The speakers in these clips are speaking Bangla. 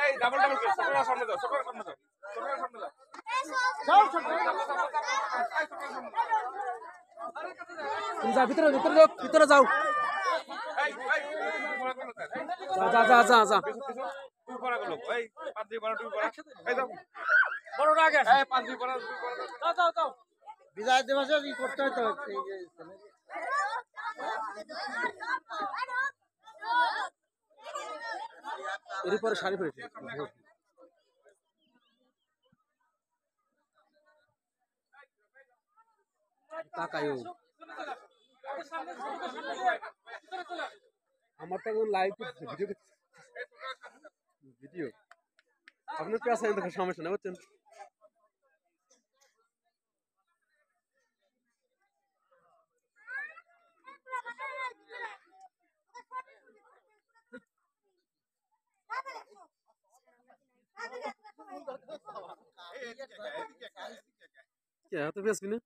এই ডাবল ডাবল প্লেস সবার সামনে দাও সবার সামনে দাও সবার সামনে দাও যা ভিতরে ভিতরে যাও ভিতরে যাও যা যা যা যা তুই পড়া গেল এই 5 2 12 2 পড়া এই দাও বড়রা আগে এই 5 2 পড়া যাও যাও যাও বিজয় দিবসে কি করতে হয় তো এর পরে শাড়ি পরে তাকায়ও আমার তো এখন লাইভ ভিডিও ভিডিও আপনার পেছনে দেখো সমস্যা নেই বুঝছেন क्या तो बेस भी ना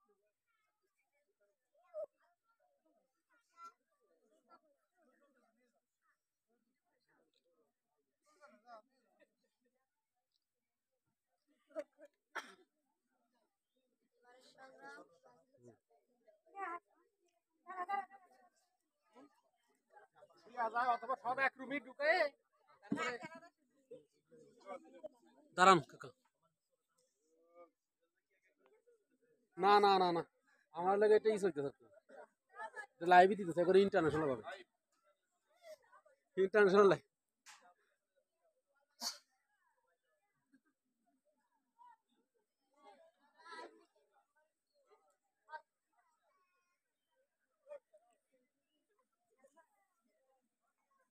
অথবা সব এক রুমে ঢুকে দাঁড়ান কাকা না না না না আমার লাগে এটা ইস হইতেছে লাইভই দিতেছে একবার ইন্টারন্যাশনাল ভাবে ইন্টারন্যাশনাল লাইভ